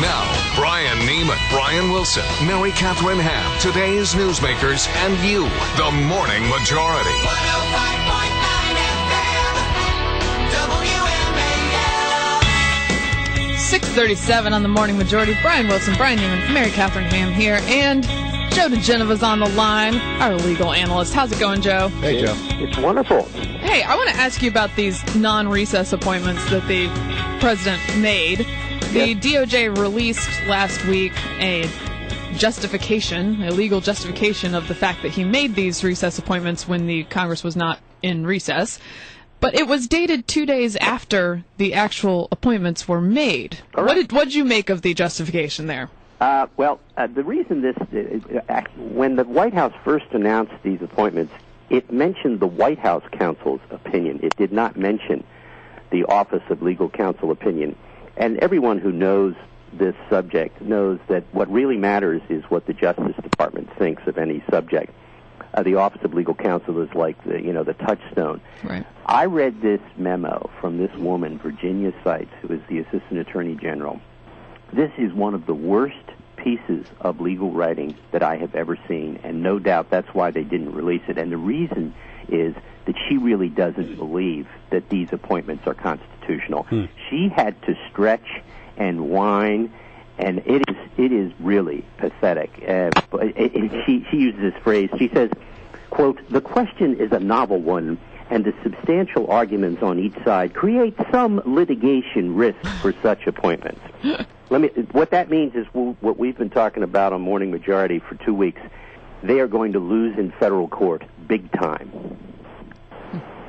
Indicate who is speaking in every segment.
Speaker 1: Now, Brian Neiman, Brian Wilson, Mary Catherine Ham, today's newsmakers, and you, the Morning Majority.
Speaker 2: 105.9 FM, WMAL.
Speaker 3: 6:37 on the Morning Majority. Brian Wilson, Brian Neiman, Mary Catherine Ham here, and Joe DiGenova's on the line, our legal analyst. How's it going, Joe?
Speaker 4: Hey, Joe.
Speaker 5: It's wonderful.
Speaker 3: Hey, I want to ask you about these non-recess appointments that the president made. The DOJ released last week a legal justification of the fact that he made these recess appointments when the Congress was not in recess. But it was dated 2 days after the actual appointments were made. What did you make of the justification there?
Speaker 5: The reason when the White House first announced these appointments, it mentioned the White House counsel's opinion. It did not mention the Office of Legal Counsel opinion. And everyone who knows this subject knows that what really matters is what the Justice Department thinks of any subject. The Office of Legal Counsel is like the touchstone.
Speaker 3: Right.
Speaker 5: I read this memo from this woman, Virginia Seitz, who is the Assistant Attorney General. This is one of the worst pieces of legal writing that I have ever seen, and no doubt that's why they didn't release it. And the reason is that she really doesn't believe that these appointments are constitutional. She had to stretch and whine, and it is really pathetic. She uses this phrase. She says, quote, "The question is a novel one, and the substantial arguments on each side create some litigation risk for such appointments." What that means is what we've been talking about on Morning Majority for 2 weeks. They are going to lose in federal court big time.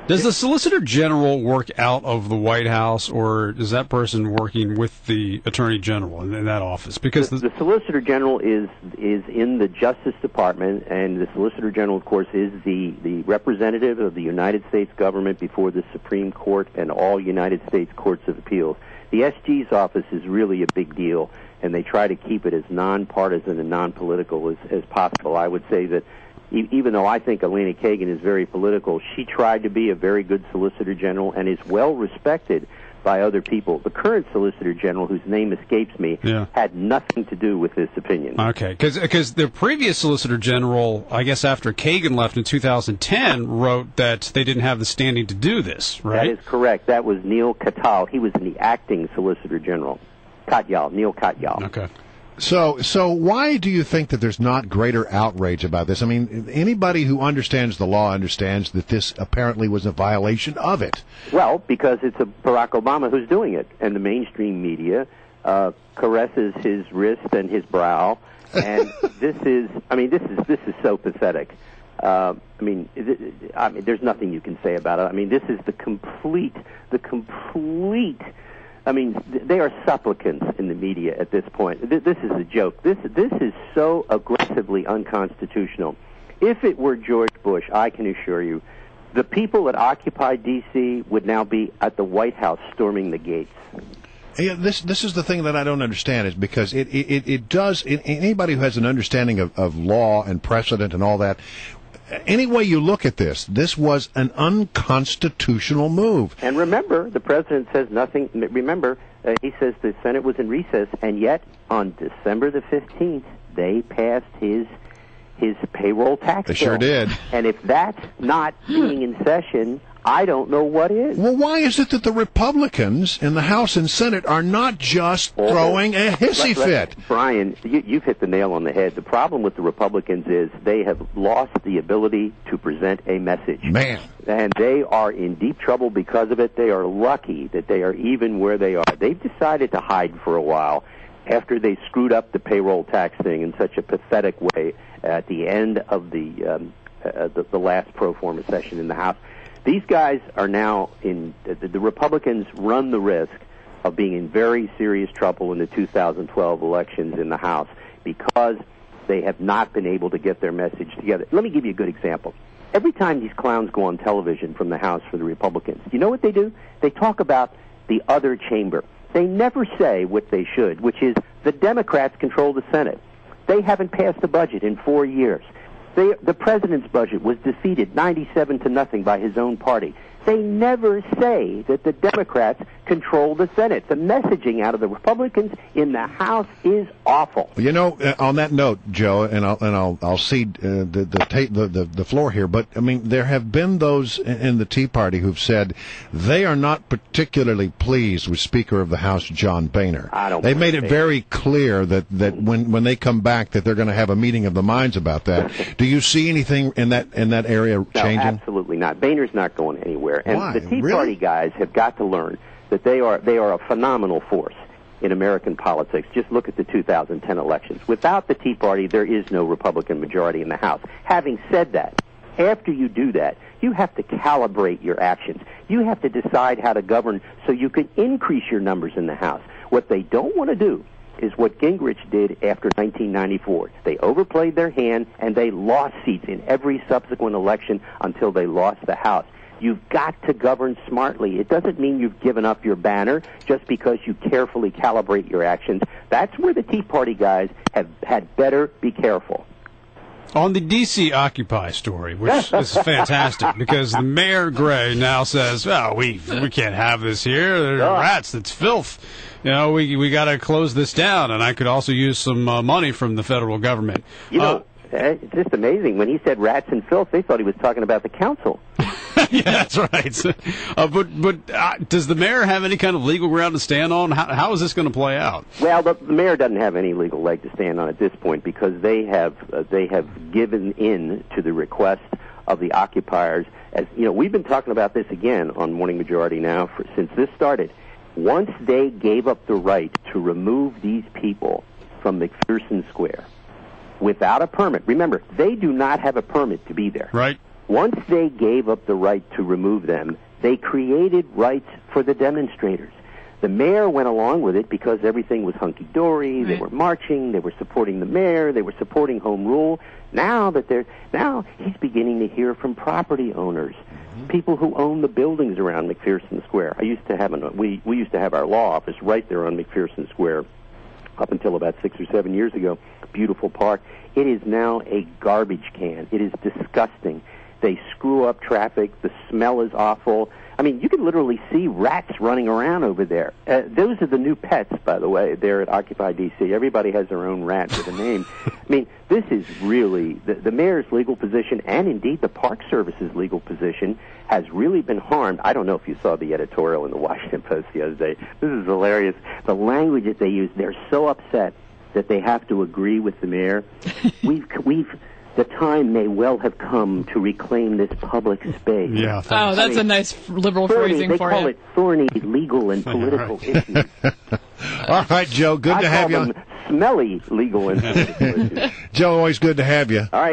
Speaker 4: Does the Solicitor General work out of the White House, or is that person working with the Attorney General in that office? Because
Speaker 5: the Solicitor General is in the Justice Department, and the Solicitor General, of course, is the representative of the United States government before the Supreme Court and all United States courts of appeals. The SG's office is really a big deal, and they try to keep it as nonpartisan and non-political as possible. I would say that even though I think Elena Kagan is very political, she tried to be a very good Solicitor General and is well respected by other people. The current Solicitor General, whose name escapes me, had nothing to do with this opinion.
Speaker 4: Okay, because the previous Solicitor General, I guess after Kagan left in 2010, wrote that they didn't have the standing to do this, right?
Speaker 5: That is correct. That was Neil Katyal. He was the acting Solicitor General. Neil Katyal.
Speaker 4: Okay.
Speaker 6: So why do you think that there's not greater outrage about this? I mean, anybody who understands the law understands that this apparently was a violation of it.
Speaker 5: Well, because it's Barack Obama who's doing it, and the mainstream media caresses his wrist and his brow, and this is so pathetic. There's nothing you can say about it. I mean, this is the complete. I mean, they are supplicants in the media at this point. This is a joke. This is so aggressively unconstitutional. If it were George Bush, I can assure you, the people that occupy D.C. would now be at the White House storming the gates.
Speaker 6: Yeah, this is the thing that I don't understand, is because it does, anybody who has an understanding of law and precedent and all that, any way you look at this was an unconstitutional move.
Speaker 5: And remember, the president says nothing. Remember, he says the Senate was in recess, and yet on December the 15th, they passed his payroll tax bill.
Speaker 6: They sure did.
Speaker 5: And if that's not being in session, I don't know what is.
Speaker 6: Well, why is it that the Republicans in the House and Senate are not just throwing a hissy fit?
Speaker 5: Brian, you've hit the nail on the head. The problem with the Republicans is they have lost the ability to present a message.
Speaker 6: Man.
Speaker 5: And they are in deep trouble because of it. They are lucky that they are even where they are. They've decided to hide for a while after they screwed up the payroll tax thing in such a pathetic way at the end of the last pro forma session in the House. These guys are now the Republicans run the risk of being in very serious trouble in the 2012 elections in the House because they have not been able to get their message together. Let me give you a good example. Every time these clowns go on television from the House for the Republicans, you know what they do? They talk about the other chamber. They never say what they should, which is the Democrats control the Senate. They haven't passed a budget in 4 years. The president's budget was defeated 97-0 by his own party. They never say that the Democrats control the Senate. The messaging out of the Republicans in the House is awful.
Speaker 6: You know, on that note, Joe, and I'll cede the floor here, but I mean, there have been those in the Tea Party who've said they are not particularly pleased with Speaker of the House John Boehner. They've made it very clear that when they come back that they're going to have a meeting of the minds about that. Do you see anything in that area changing?
Speaker 5: No, absolutely not. Boehner's not going anywhere. And
Speaker 6: Why?
Speaker 5: the Tea
Speaker 6: Really?
Speaker 5: Party guys have got to learn that they are a phenomenal force in American politics. Just look at the 2010 elections. Without the Tea Party, there is no Republican majority in the House. Having said that, after you do that, you have to calibrate your actions. You have to decide how to govern so you can increase your numbers in the House. What they don't want to do is what Gingrich did after 1994. They overplayed their hand, and they lost seats in every subsequent election until they lost the House. You've got to govern smartly. It doesn't mean you've given up your banner just because you carefully calibrate your actions. That's where the Tea Party guys have had better be careful.
Speaker 4: On the D.C. Occupy story, which is fantastic, because the Mayor Gray now says, "Well, we can't have this here. There's rats. That's filth. You know, we got to close this down." And I could also use some money from the federal government.
Speaker 5: You know, it's just amazing. When he said rats and filth, they thought he was talking about the council.
Speaker 4: Yeah, that's right. But does the mayor have any kind of legal ground to stand on? How is this going to play out?
Speaker 5: Well, the mayor doesn't have any legal leg to stand on at this point because they have given in to the request of the occupiers. As you know, we've been talking about this again on Morning Majority now since this started. Once they gave up the right to remove these people from McPherson Square without a permit, remember, they do not have a permit to be there.
Speaker 4: Right.
Speaker 5: Once they gave up the right to remove them, they created rights for the demonstrators. The mayor went along with it because everything was hunky-dory. Right. They were marching. They were supporting the mayor. They were supporting home rule. Now he's beginning to hear from property owners, people who own the buildings around McPherson Square. We used to have our law office right there on McPherson Square up until about 6 or 7 years ago. Beautiful park. It is now a garbage can. It is disgusting. They screw up traffic. The smell is awful. I mean, you can literally see rats running around over there. Those are the new pets, by the way, there at Occupy D.C. Everybody has their own rat with a name. I mean, this is really, the mayor's legal position, and indeed the Park Service's legal position, has really been harmed. I don't know if you saw the editorial in the Washington Post the other day. This is hilarious. The language that they use, they're so upset that they have to agree with the mayor. The time may well have come to reclaim this public space.
Speaker 4: Yeah.
Speaker 3: That's a nice liberal phrasing for you.
Speaker 5: They call it thorny legal and political issues.
Speaker 6: All right, Joe, good to have you
Speaker 5: I call them smelly legal and political issues.
Speaker 6: Joe, always good to have you.
Speaker 5: All right.